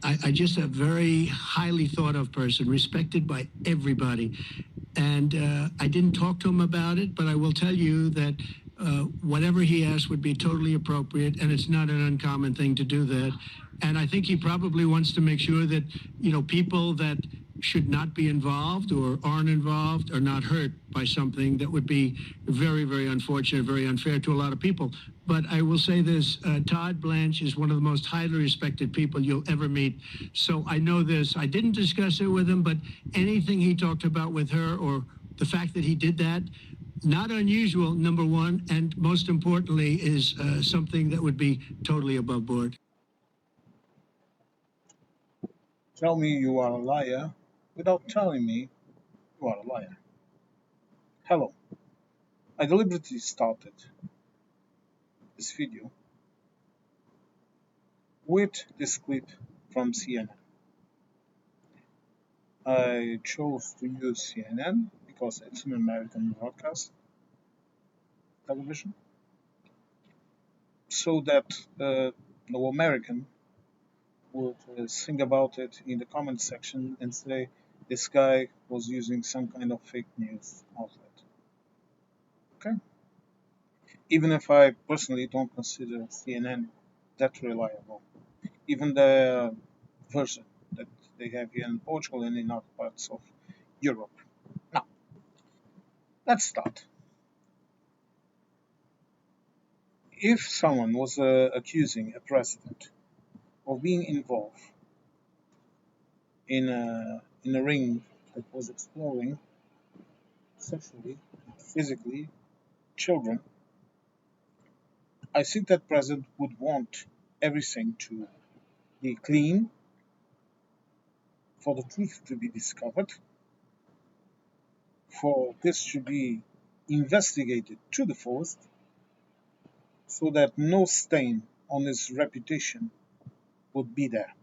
I just a very highly thought of person, respected by everybody. And I didn't talk to him about it, but I will tell you that whatever he asked would be totally appropriate, and it's not an uncommon thing to do that. And I think he probably wants to make sure that, people that should not be involved or aren't involved are not hurt by something that would be very, very unfortunate, very unfair to a lot of people. But I will say this, Todd Blanche is one of the most highly respected people you'll ever meet. So I know this. I didn't discuss it with him, but anything he talked about with her or the fact that he did that, not unusual, number one, and most importantly, is something that would be totally above board. Tell me you are a liar without telling me you are a liar. Hello. I deliberately started this video with this clip from CNN. I chose to use CNN because it's an American broadcast television, so that no American would sing about it in the comment section and say this guy was using some kind of fake news outlet. Okay? Even if I personally don't consider CNN that reliable, even the version that they have here in Portugal and in other parts of Europe. Now, let's start. If someone was accusing a president of being involved in a ring that was exploring sexually, physically children, I think that president would want everything to be clean, for the truth to be discovered, for this to be investigated to the fullest, so that no stain on his reputation would be there.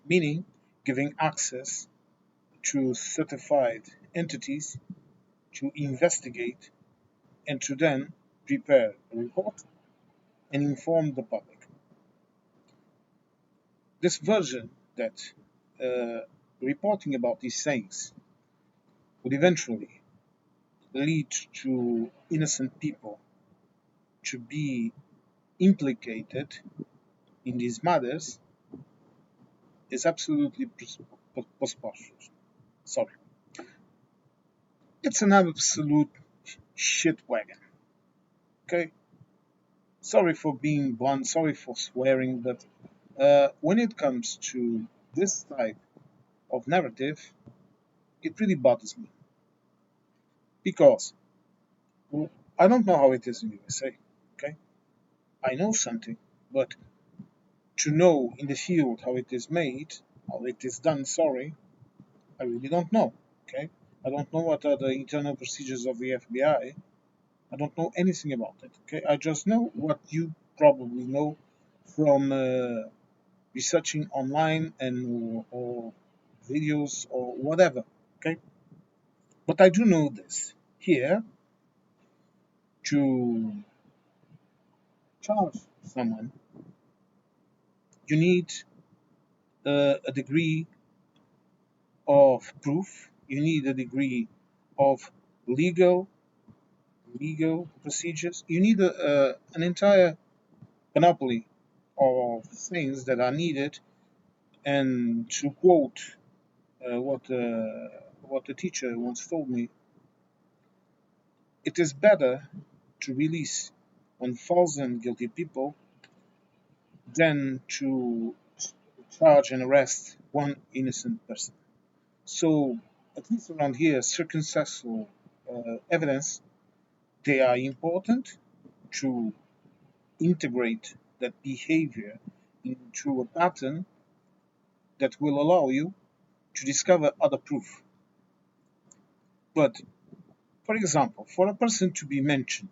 Meaning, giving access to certified entities to investigate and to then prepare a report and inform the public. This version that reporting about these things would eventually lead to innocent people to be implicated in these matters is absolutely preposterous. Sorry. It's an absolute shit wagon. Okay? Sorry for being blunt, sorry for swearing, but when it comes to this type of narrative, it really bothers me. Because well, I don't know how it is in the USA. Okay? I know something, but to know in the field how it is made, how it is done, sorry, I really don't know. Okay? I don't know what are the internal procedures of the FBI. I don't know anything about it. Okay? I just know what you probably know from researching online and or videos or whatever. Okay? But I do know this. Here, to charge someone, you need a degree of proof. You need a degree of legal legal procedures. You need an entire panoply of things that are needed. And to quote what the teacher once told me, it is better to release 1,000 guilty people than to charge and arrest one innocent person. So, at least around here, circumstantial evidence, they are important to integrate that behavior into a pattern that will allow you to discover other proof. But, for example, for a person to be mentioned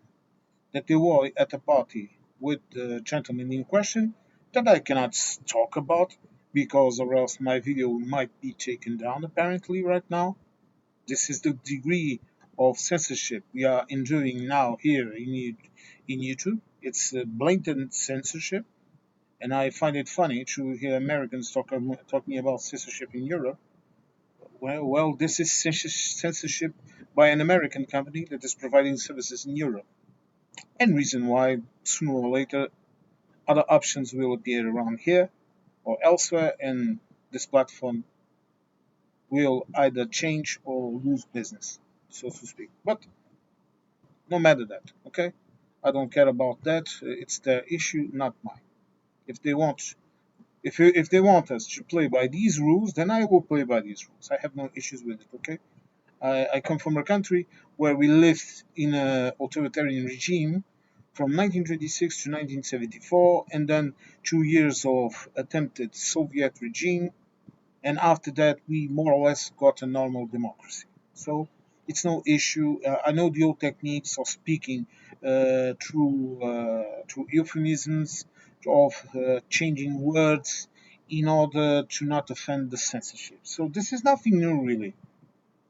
that they were at a party with the gentleman in question, that I cannot talk about because or else my video might be taken down apparently right now. This is the degree of censorship we are enjoying now here in YouTube. It's blatant censorship, And I find it funny to hear Americans talking about censorship in Europe. Well, this is censorship by an American company that is providing services in Europe. And reason why sooner or later other options will appear around here or elsewhere, and this platform will either change or lose business, so to speak. But no matter that, okay? I don't care about that. It's their issue, not mine. If they want, if they want us to play by these rules, then I will play by these rules. I have no issues with it, okay? I come from a country where we lived in an authoritarian regime from 1926 to 1974, and then 2 years of attempted Soviet regime, and after that we more or less got a normal democracy. So it's no issue. I know the old techniques of speaking through euphemisms, of changing words in order to not offend the censorship. So this is nothing new, really.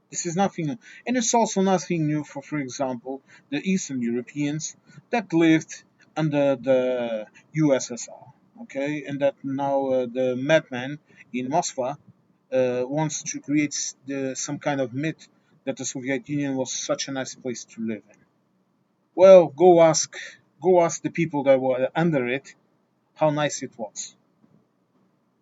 This is nothing new. And it's also nothing new for example, the Eastern Europeans that lived under the USSR. Okay, and that now the madman in Moscow wants to create some kind of myth that the Soviet Union was such a nice place to live in. Well, go ask the people that were under it how nice it was.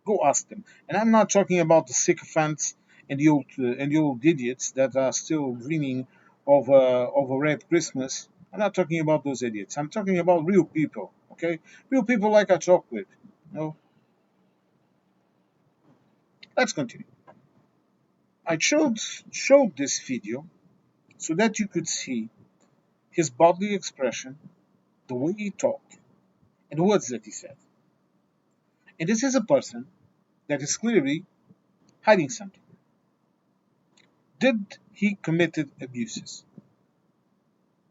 Go ask them. And I'm not talking about the sycophants and the old idiots that are still dreaming of a red Christmas. I'm not talking about those idiots. I'm talking about real people. Okay, real people like I talk with. No, let's continue. I showed this video so that you could see his bodily expression, the way he talked, and the words that he said. And this is a person that is clearly hiding something. Did he committed abuses?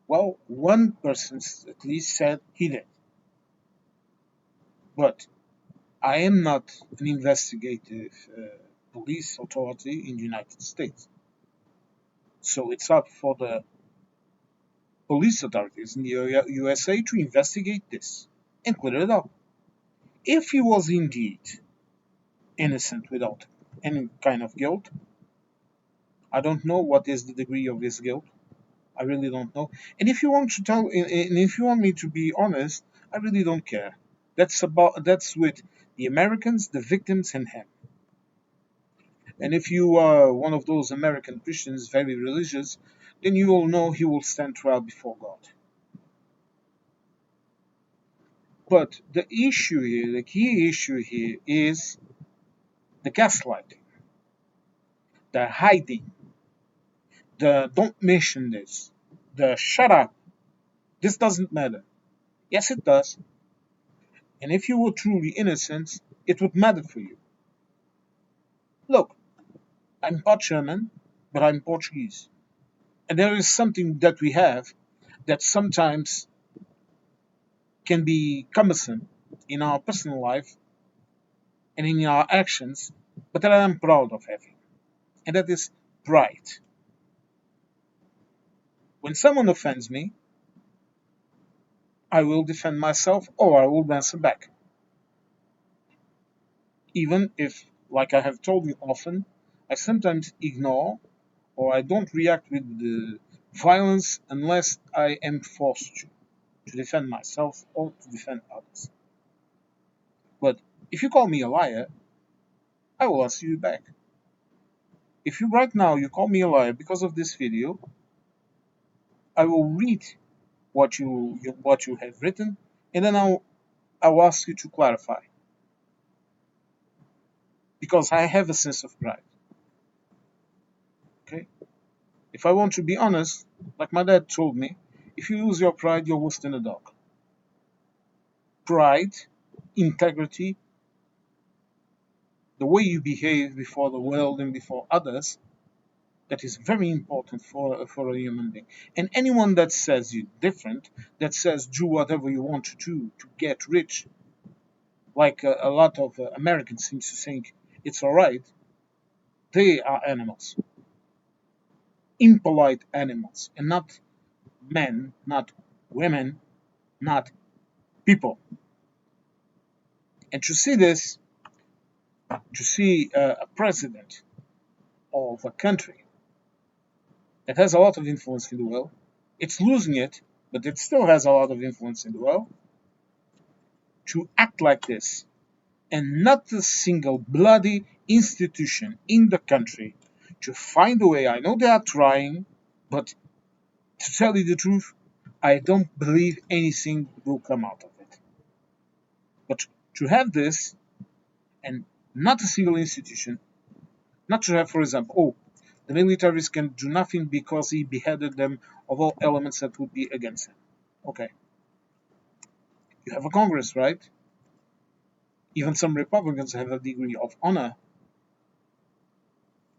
Well, one person at least said he did. But I am not an investigative police authority in the United States. So it's up for the police authorities in the USA to investigate this and clear it up. If he was indeed innocent without any kind of guilt, I don't know what is the degree of his guilt. I really don't know. And if you want to tell, and if you want me to be honest, I really don't care. That's with the Americans, the victims, and him. And if you are one of those American Christians, very religious, then you will know he will stand trial before God. But the issue here, the key issue here, is the gaslighting, the hiding, the don't mention this, the shut up. This doesn't matter. Yes, it does. And if you were truly innocent, it would matter for you. Look, I'm part German, but I'm Portuguese. And there is something that we have that sometimes can be cumbersome in our personal life and in our actions, but that I am proud of having. And that is pride. When someone offends me, I will defend myself or I will answer back. Even if, like I have told you often, I sometimes ignore or I don't react with the violence unless I am forced to defend myself or to defend others. But if you call me a liar, I will answer you back. If you right now you call me a liar because of this video, I will read what you have written, and then I'll ask you to clarify because I have a sense of pride. Okay, if I want to be honest, like my dad told me, if you lose your pride, you're worse than a dog. Pride, integrity, the way you behave before the world and before others, that is very important for a human being. And anyone that says you different, that says do whatever you want to do to get rich, like a lot of Americans seem to think it's all right, they are animals, impolite animals, and not men, not women, not people. And to see this, to see a president of a country that has a lot of influence in the world, it's losing it, but it still has a lot of influence in the world, to act like this, and not a single bloody institution in the country to find a way. I know they are trying, but to tell you the truth, I don't believe anything will come out of it. But to have this, and not a single institution, not to have, for example, the militaries can do nothing because he beheaded them of all elements that would be against him. Okay. You have a Congress, right? Even some Republicans have a degree of honor.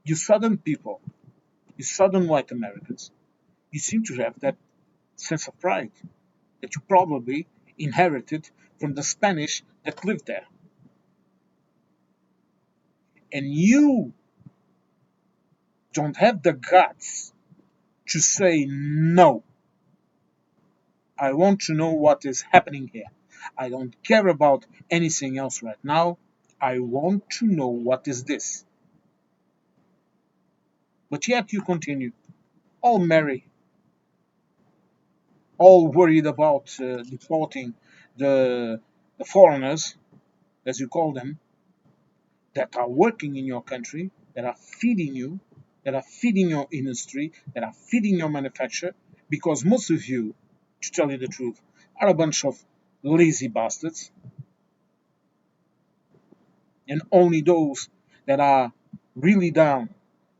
You Southern people, you Southern white Americans, you seem to have that sense of pride that you probably inherited from the Spanish that lived there. And you don't have the guts to say no. I want to know what is happening here. I don't care about anything else right now. I want to know what is this. But yet you continue, all merry, all worried about deporting the, the foreigners, as you call them, that are working in your country, that are feeding you, that are feeding your industry, that are feeding your manufacture, because most of you, to tell you the truth, are a bunch of lazy bastards, and only those that are really down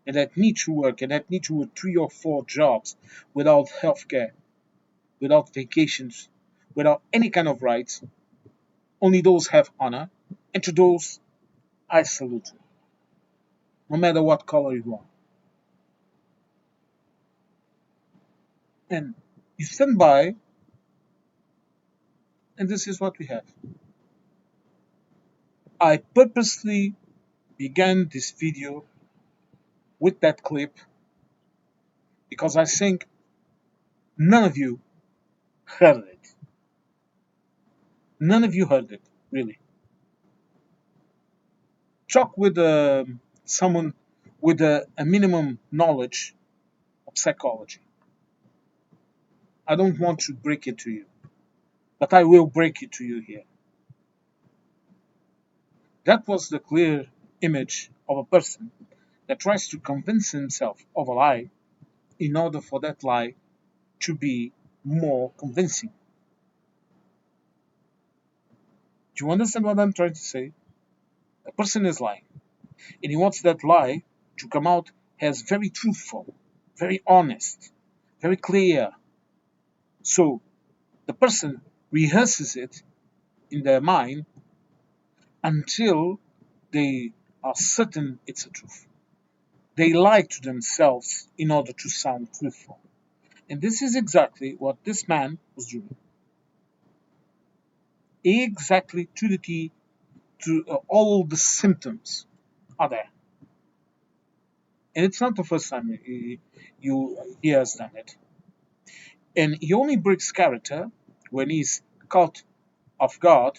and that need to work and that need to work 3 or 4 jobs without health care, without vacations, without any kind of rights, only those have honor, and to those I salute you, no matter what color you are. And you stand by, and this is what we have. I purposely began this video with that clip because I think none of you heard it. None of you heard it, really. Talk with someone with a minimum knowledge of psychology. I don't want to break it to you, but I will break it to you here. That was the clear image of a person that tries to convince himself of a lie in order for that lie to be more convincing. Do you understand what I'm trying to say? A person is lying, and he wants that lie to come out as very truthful, very honest, very clear. So the person rehearses it in their mind until they are certain it's a truth. They lie to themselves in order to sound truthful. And this is exactly what this man was doing. Exactly to the T, to all the symptoms are there. And it's not the first time he has done it. And he only breaks character when he's caught off guard,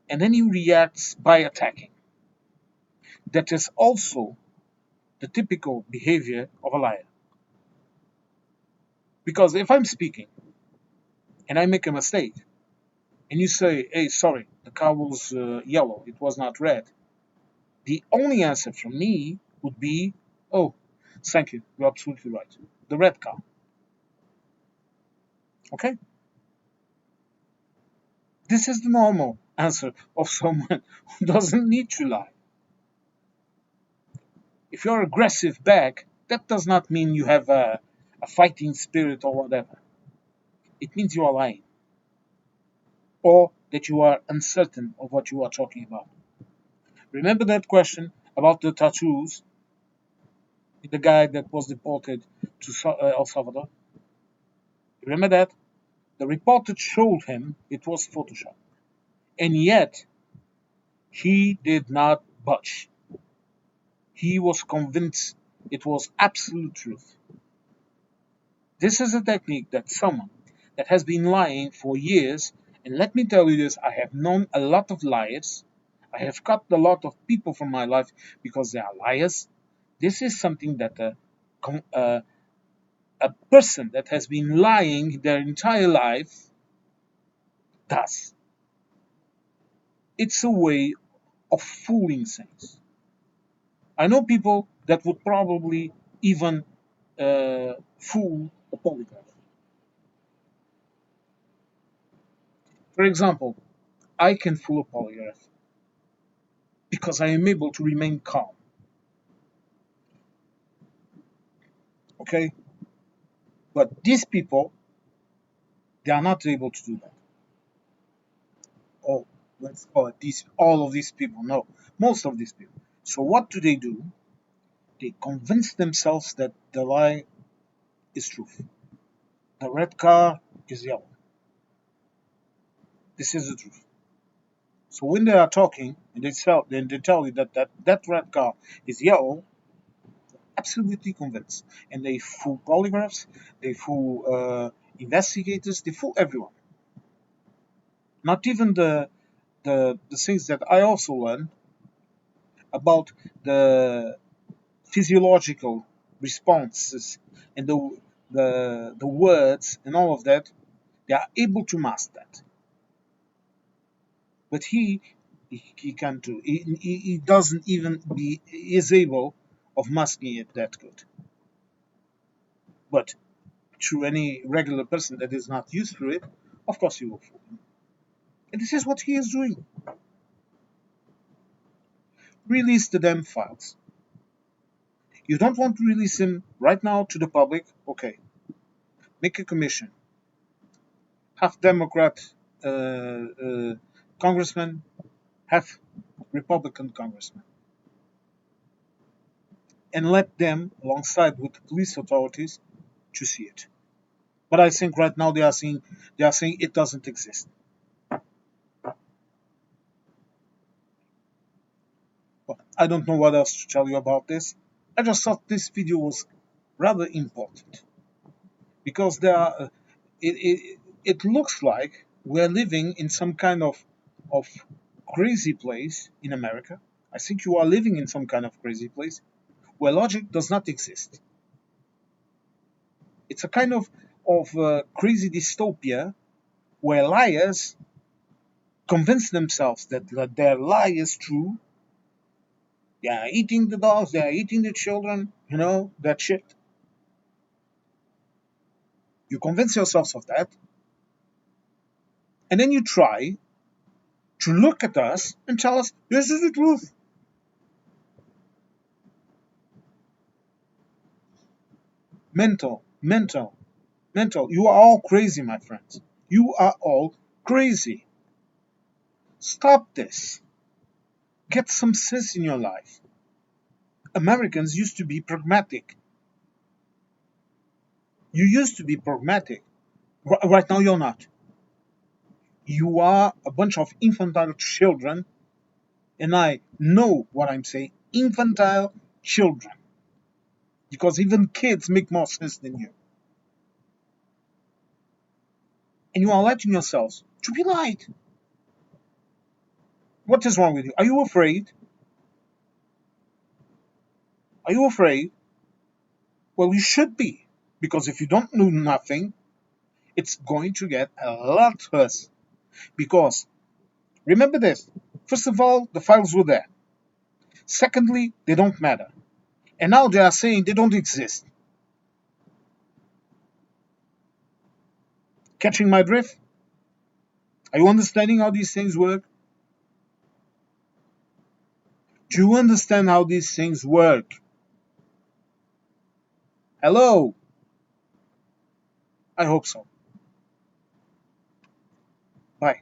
and then he reacts by attacking. That is also the typical behavior of a liar. Because if I'm speaking and I make a mistake, and you say, hey, sorry, the car was yellow, it was not red, the only answer from me would be, oh, thank you, you're absolutely right, the red car. Okay? This is the normal answer of someone who doesn't need to lie. If you're aggressive back, that does not mean you have a fighting spirit or whatever. It means you are lying. Or that you are uncertain of what you are talking about. Remember that question about the tattoos? The guy that was deported to El Salvador? Remember that? The reporter showed him it was Photoshop. And yet, he did not budge. He was convinced it was absolute truth. This is a technique that someone that has been lying for years, and let me tell you this, I have known a lot of liars, I have cut a lot of people from my life because they are liars. This is something that a person that has been lying their entire life does. It's a way of fooling things. I know people that would probably even fool a polygraph. For example, I can fool a polygraph because I am able to remain calm. Okay? But these people, they are not able to do that. Oh, let's call it these, all of these people. No, most of these people. So what do? They convince themselves that the lie is truth. The red car is yellow. This is the truth. So when they are talking and they tell you that red car is yellow, absolutely convinced. And they fool polygraphs, they fool investigators, they fool everyone. Not even the things that I also learned about the physiological responses and the words and all of that, they are able to mask that. But he can't do. He doesn't even be is able of masking it that good. But to any regular person that is not used to it, of course he will fool him. And this is what he is doing. Release the damn files. You don't want to release them right now to the public? Okay. Make a commission. Have Democrat congressmen, have Republican congressmen, and let them, alongside with the police authorities, to see it. But I think right now they are saying it doesn't exist. But I don't know what else to tell you about this. I just thought this video was rather important because it looks like we're living in some kind of crazy place in America. I think you are living in some kind of crazy place where logic does not exist. It's a kind of crazy dystopia where liars convince themselves that their lie is true. They are eating the dogs, they are eating the children, that shit. You convince yourselves of that, and then you try to look at us and tell us this is the truth. Mental, mental, mental. You are all crazy, my friends. You are all crazy. Stop this. Get some sense in your life. Americans used to be pragmatic. You used to be pragmatic. Right now, you're not. You are a bunch of infantile children, and I know what I'm saying. Infantile children. Because even kids make more sense than you. And you are letting yourselves to be lied. What is wrong with you? Are you afraid? Are you afraid? Well, you should be. Because if you don't know nothing, it's going to get a lot worse. Because, remember this. First of all, the files were there. Secondly, they don't matter. And now they are saying they don't exist. Catching my drift? Are you understanding how these things work? Do you understand how these things work? Hello? I hope so. Bye.